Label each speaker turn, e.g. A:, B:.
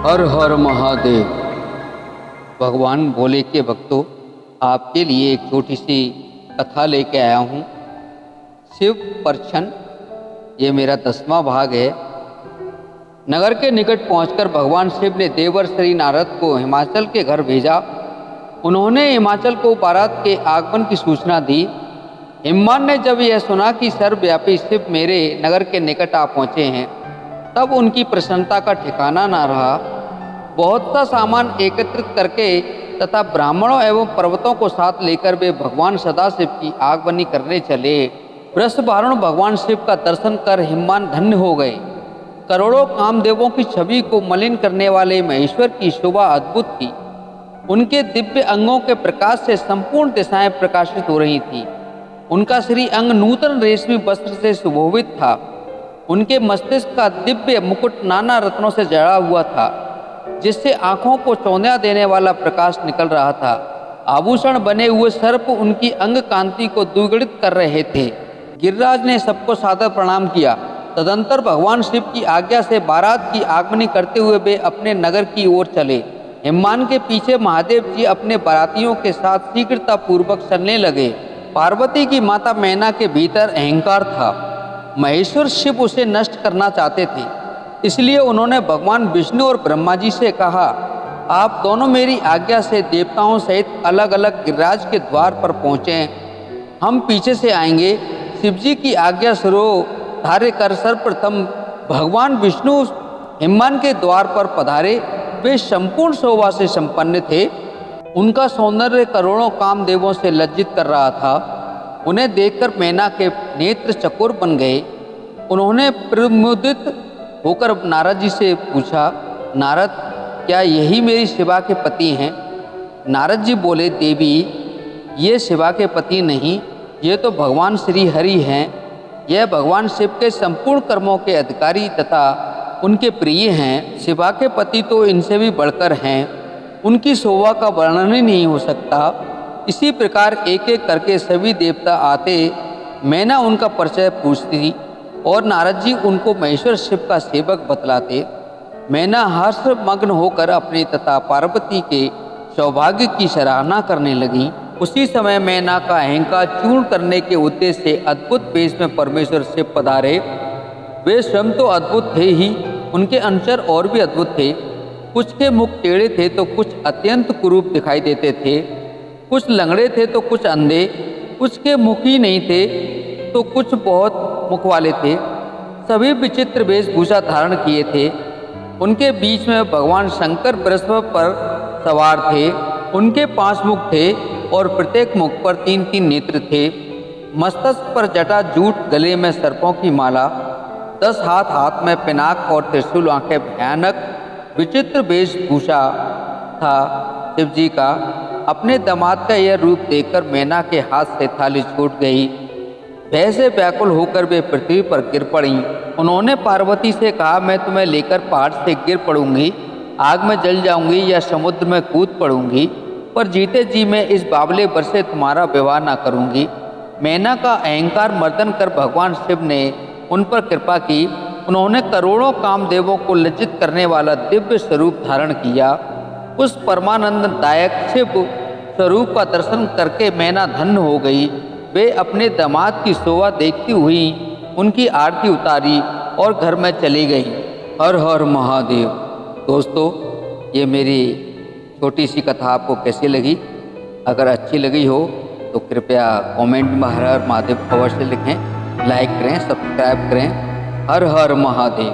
A: हर हर महादेव। भगवान भोले के भक्तों, आपके लिए एक छोटी सी कथा लेके आया हूँ। शिव परछन, ये मेरा 10वां भाग है। नगर के निकट पहुंचकर भगवान शिव ने देवर श्री नारद को हिमाचल के घर भेजा। उन्होंने हिमाचल को बारात के आगमन की सूचना दी। हिमवान ने जब यह सुना कि सर्वव्यापी शिव मेरे नगर के निकट आ पहुँचे हैं, तब उनकी प्रसन्नता का ठिकाना न रहा। बहुत सा सामान एकत्रित करके तथा ब्राह्मणों एवं पर्वतों को साथ लेकर वे भगवान सदाशिव की आगमनी करने चले। वृषभारूढ़ भगवान शिव का दर्शन कर हिमवान धन्य हो गए। करोड़ों कामदेवों की छवि को मलिन करने वाले महेश्वर की शोभा अद्भुत थी। उनके दिव्य अंगों के प्रकाश से संपूर्ण दिशाएं प्रकाशित हो रही थीं। उनका श्री अंग नूतन रेशमी वस्त्र से सुशोभित था। उनके मस्तिष्क का दिव्य मुकुट नाना रत्नों से जड़ा हुआ था, जिससे आंखों को चौंधिया देने वाला प्रकाश निकल रहा था। आभूषण बने हुए सर्प उनकी अंग कांति को द्विगुणित कर रहे थे। गिरिराज ने सबको सादर प्रणाम किया। तदंतर भगवान शिव की आज्ञा से बारात की आगमनी करते हुए वे अपने नगर की ओर चले। हिमवान के पीछे महादेव जी अपने बारातियों के साथ शीघ्रता पूर्वक चलने लगे। पार्वती की माता मैना के भीतर अहंकार था। महेश्वर शिव उसे नष्ट करना चाहते थे, इसलिए उन्होंने भगवान विष्णु और ब्रह्मा जी से कहा, आप दोनों मेरी आज्ञा से देवताओं सहित अलग अलग गिरिराज के द्वार पर पहुँचें। हम पीछे से आएंगे। शिव जी की आज्ञा स्वरूप धार्य कर सर्वप्रथम भगवान विष्णु हिमवान के द्वार पर पधारे। वे संपूर्ण शोभा से संपन्न थे। उनका सौंदर्य करोड़ों कामदेवों से लज्जित कर रहा था। उन्हें देखकर मैना के नेत्र चकोर बन गए। उन्होंने प्रमुदित होकर नारद जी से पूछा, नारद, क्या यही मेरी शिवा के पति हैं? नारद जी बोले, देवी, ये शिवा के पति नहीं, ये तो भगवान श्री हरि हैं। यह भगवान शिव के संपूर्ण कर्मों के अधिकारी तथा उनके प्रिय हैं। शिवा के पति तो इनसे भी बढ़कर हैं। उनकी शोभा का वर्णन ही नहीं हो सकता। इसी प्रकार एक एक करके सभी देवता आते। मैना उनका परिचय पूछती और नारद जी उनको महेश्वर शिव का सेवक बतलाते। मैना हर्षमग्न होकर अपने तथा पार्वती के सौभाग्य की सराहना करने लगी। उसी समय मैना का अहंकार चूर्ण करने के उद्देश्य से अद्भुत वेश में परमेश्वर शिव पधारे। वे स्वयं तो अद्भुत थे ही, उनके अनुचर और भी अद्भुत थे। कुछ के मुख टेढ़े थे तो कुछ अत्यंत कुरूप दिखाई देते थे। कुछ लंगड़े थे तो कुछ अंधे। कुछ के मुख ही नहीं थे तो कुछ बहुत मुख वाले थे। सभी विचित्र वेशभूषा धारण किए थे। उनके बीच में भगवान शंकर बृहस्पति पर सवार थे। उनके 5 मुख थे और प्रत्येक मुख पर 3-3 नेत्र थे। मस्तक पर जटा, जूट, गले में सर्पों की माला, 10 हाथ, हाथ में पिनाक और त्रिशूल, आंखें भयानक विचित्र वेशभूषा था शिव जी का। अपने दामाद का यह रूप देखकर मैना के हाथ से थाली छूट गई। भय से व्याकुल होकर वे पृथ्वी पर गिर पड़ी। उन्होंने पार्वती से कहा, मैं तुम्हें लेकर पहाड़ से गिर पड़ूंगी, आग में जल जाऊंगी या समुद्र में कूद पड़ूंगी, पर जीते जी मैं इस बावले वर से तुम्हारा विवाह न करूंगी। मैना का अहंकार मर्दन कर भगवान शिव ने उन पर कृपा की। उन्होंने करोड़ों कामदेवों को लज्जित करने वाला दिव्य स्वरूप धारण किया। उस परमानंददायक शिव स्वरूप का दर्शन करके मैना धन्य हो गई। वे अपने दामाद की शोभा देखती हुई उनकी आरती उतारी और घर में चली गई। हर हर महादेव। दोस्तों, ये मेरी छोटी सी कथा आपको कैसी लगी? अगर अच्छी लगी हो तो कृपया कमेंट में हर हर महादेव अवश्य लिखें, लाइक करें, सब्सक्राइब करें। हर हर महादेव।